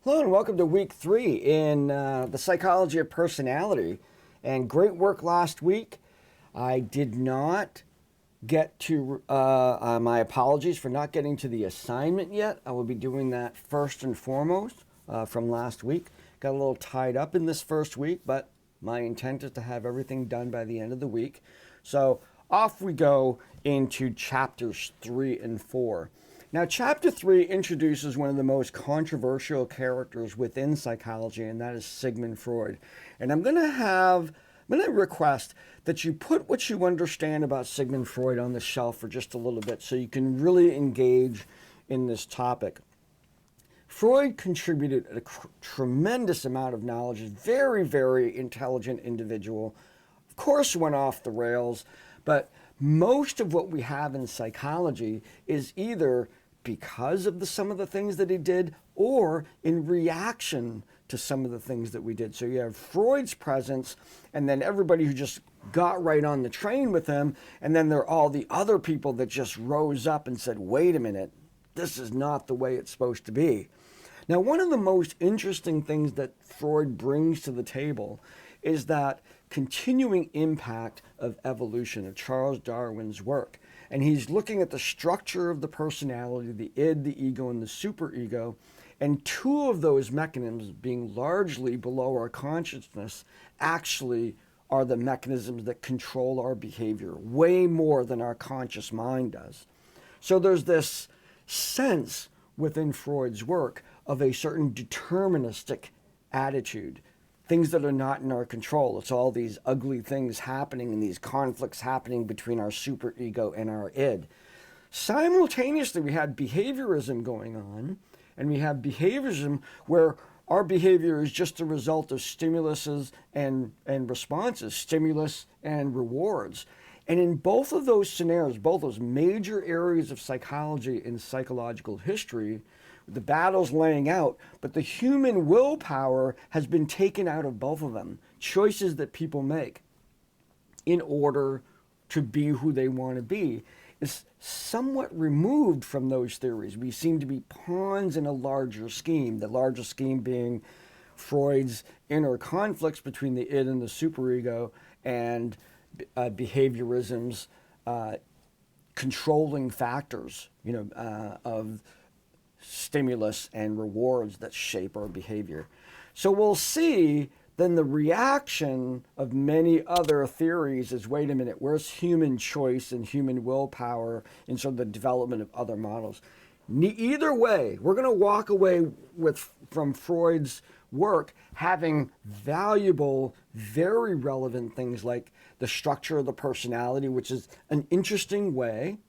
Hello and welcome to week 3 in the psychology of personality. And great work last week. I did not get to, my apologies for not getting to the assignment yet. I will be doing that first and foremost from last week. Got a little tied up in this first week, but my intent is to have everything done by the end of the week. So off we go into chapters 3 and 4. Now, Chapter 3 introduces one of the most controversial characters within psychology, and that is Sigmund Freud. And I'm going to request that you put what you understand about Sigmund Freud on the shelf for just a little bit so you can really engage in this topic. Freud contributed a tremendous amount of knowledge, a very, very intelligent individual. Of course, went off the rails, but most of what we have in psychology is either because of some of the things that he did or in reaction to some of the things that we did. So you have Freud's presence and then everybody who just got right on the train with him, and then there are all the other people that just rose up and said, wait a minute, this is not the way it's supposed to be. Now, one of the most interesting things that Freud brings to the table is that continuing impact of evolution, of Charles Darwin's work. And he's looking at the structure of the personality, the id, the ego, and the superego. And two of those mechanisms, being largely below our consciousness, actually are the mechanisms that control our behavior way more than our conscious mind does. So there's this sense within Freud's work of a certain deterministic attitude, things that are not in our control. It's all these ugly things happening and these conflicts happening between our superego and our id. Simultaneously, we had behaviorism going on, and we have behaviorism where our behavior is just a result of stimuluses and responses, stimulus and rewards. And in both of those scenarios, both those major areas of psychology and psychological history, the battle's laying out, but the human willpower has been taken out of both of them. Choices that people make in order to be who they want to be is somewhat removed from those theories. We seem to be pawns in a larger scheme, the larger scheme being Freud's inner conflicts between the id and the superego, and behaviorism's controlling factors, of stimulus and rewards that shape our behavior. So we'll see then the reaction of many other theories is, wait a minute, where's human choice and human willpower in sort of the development of other models? Either way, we're going to walk away from Freud's work having valuable, very relevant things like the structure of the personality, which is an interesting way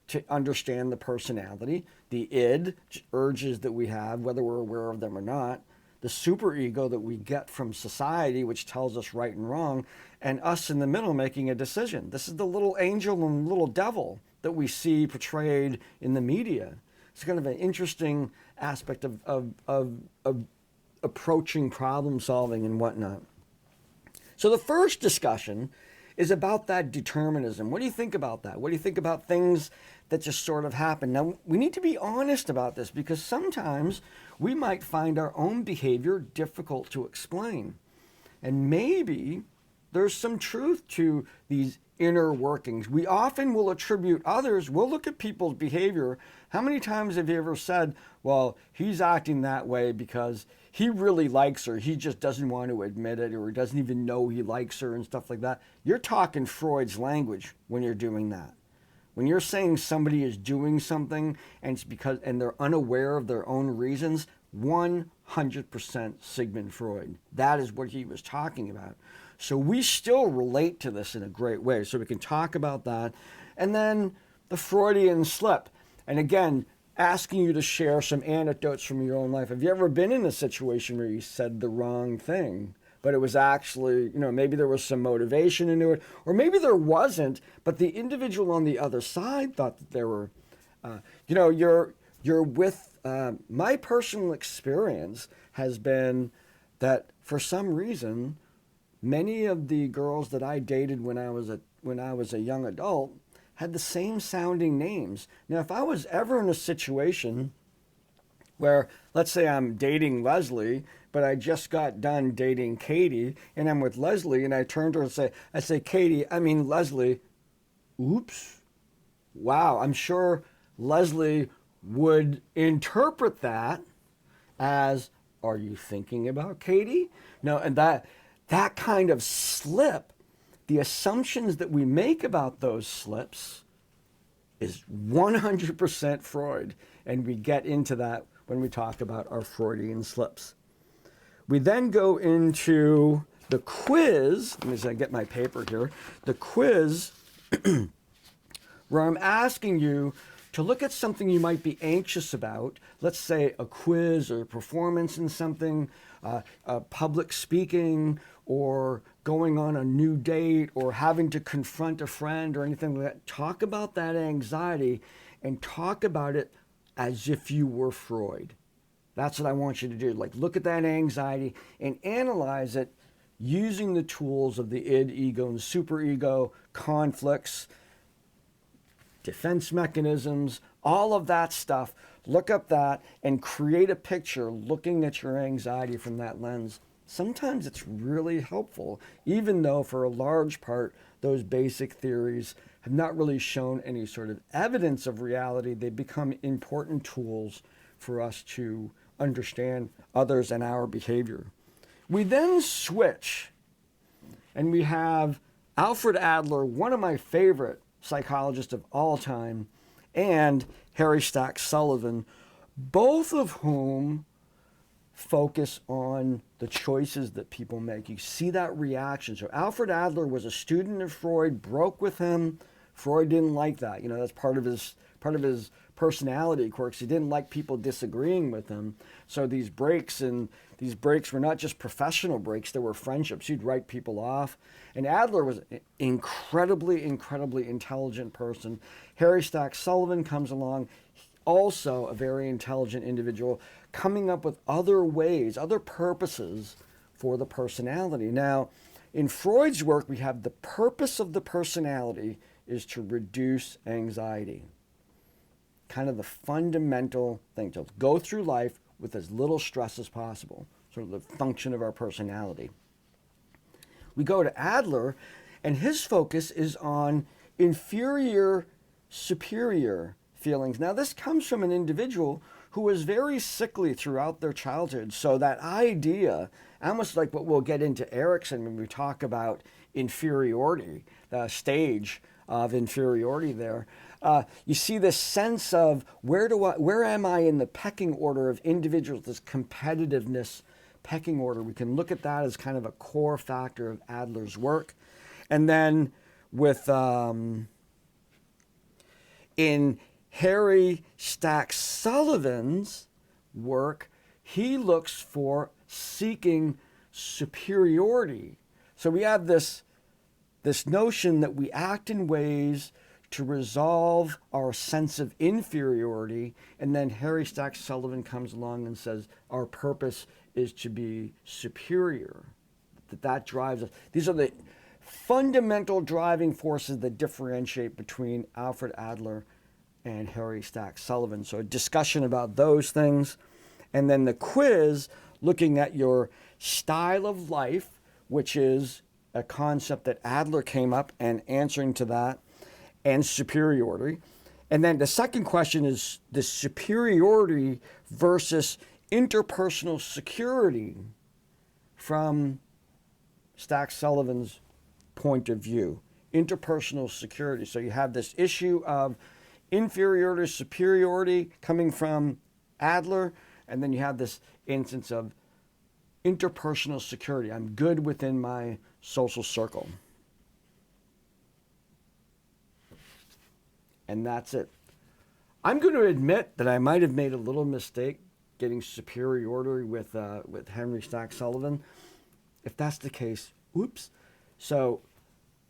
to understand the personality, the id, urges that we have, whether we're aware of them or not, the superego that we get from society, which tells us right and wrong, and us in the middle making a decision. This is the little angel and little devil that we see portrayed in the media. It's kind of an interesting aspect of approaching problem solving and whatnot. So the first discussion is about that determinism. What do you think about that? What do you think about things that just sort of happen? Now, we need to be honest about this because sometimes we might find our own behavior difficult to explain. And maybe there's some truth to these inner workings. We often will attribute others. We'll look at people's behavior. How many times have you ever said, well, he's acting that way because he really likes her, he just doesn't want to admit it, or he doesn't even know he likes her and stuff like that? You're talking Freud's language when you're doing that. When you're saying somebody is doing something and it's because they're unaware of their own reasons, 100% Sigmund Freud. That is what he was talking about. So we still relate to this in a great way. So we can talk about that. And then the Freudian slip. And again, asking you to share some anecdotes from your own life. Have you ever been in a situation where you said the wrong thing, but it was actually, maybe there was some motivation into it, or maybe there wasn't, but the individual on the other side thought that there were, you're with, my personal experience has been that for some reason, many of the girls that I dated when I was a young adult had the same sounding names. Now, if I was ever in a situation where let's say I'm dating Leslie, but I just got done dating Katie, and I'm with Leslie, and I turn to her and say, Katie, I mean Leslie, oops, wow, I'm sure Leslie would interpret that as, are you thinking about Katie? No, and that kind of slip, the assumptions that we make about those slips is 100% Freud, and we get into that when we talk about our Freudian slips. We then go into the quiz. Let me just get my paper here. The quiz where I'm asking you to look at something you might be anxious about. Let's say a quiz or a performance in something, public speaking, or going on a new date, or having to confront a friend or anything like that. Talk about that anxiety and talk about it as if you were Freud. That's what I want you to do. Like, look at that anxiety and analyze it using the tools of the id, ego, and superego, conflicts, defense mechanisms, all of that stuff. Look up that and create a picture looking at your anxiety from that lens. Sometimes it's really helpful, even though for a large part, those basic theories have not really shown any sort of evidence of reality. They become important tools for us to understand others and our behavior. We then switch, and we have Alfred Adler, one of my favorite psychologists of all time, and Harry Stack Sullivan, both of whom focus on the choices that people make. You see that reaction. So Alfred Adler was a student of Freud, broke with him. Freud didn't like that. That's part of his personality quirks. He didn't like people disagreeing with him. So these breaks were not just professional breaks, they were friendships. He'd write people off. And Adler was an incredibly, incredibly intelligent person. Harry Stack Sullivan comes along, also a very intelligent individual, coming up with other ways, other purposes for the personality. Now, in Freud's work, we have the purpose of the personality is to reduce anxiety. Kind of the fundamental thing, to go through life with as little stress as possible, sort of the function of our personality. We go to Adler, and his focus is on inferior, superior feelings. Now, this comes from an individual who was very sickly throughout their childhood. So that idea, almost like what we'll get into Erickson when we talk about inferiority, the stage of inferiority there, you see this sense of where am I in the pecking order of individuals, this competitiveness pecking order. We can look at that as kind of a core factor of Adler's work. And then with in Harry Stack Sullivan's work, he looks for seeking superiority. So we have this notion that we act in ways to resolve our sense of inferiority, and then Harry Stack Sullivan comes along and says our purpose is to be superior. That drives us. These are the fundamental driving forces that differentiate between Alfred Adler and Harry Stack Sullivan. So a discussion about those things. And then the quiz, looking at your style of life, which is a concept that Adler came up and answering to that, and superiority. And then the second question is the superiority versus interpersonal security from Stack Sullivan's point of view. Interpersonal security. So you have this issue of inferiority, superiority coming from Adler, and then you have this instance of interpersonal security. I'm good within my social circle. And that's it. I'm going to admit that I might have made a little mistake getting superiority with Henry Stack Sullivan. If that's the case, oops. So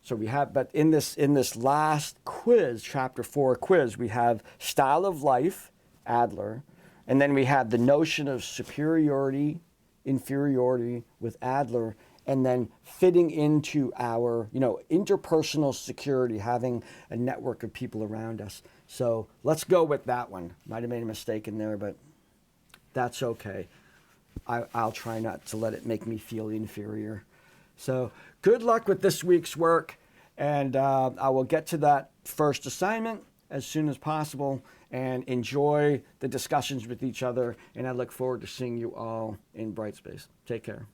we have, but in this last quiz, chapter 4 quiz, we have style of life, Adler, and then we have the notion of superiority, inferiority with Adler, and then fitting into our, interpersonal security, having a network of people around us. So let's go with that one. Might have made a mistake in there, but That's okay. I'll try not to let it make me feel inferior. So good luck with this week's work, and I will get to that first assignment as soon as possible, and enjoy the discussions with each other, and I look forward to seeing you all in Brightspace. Take care.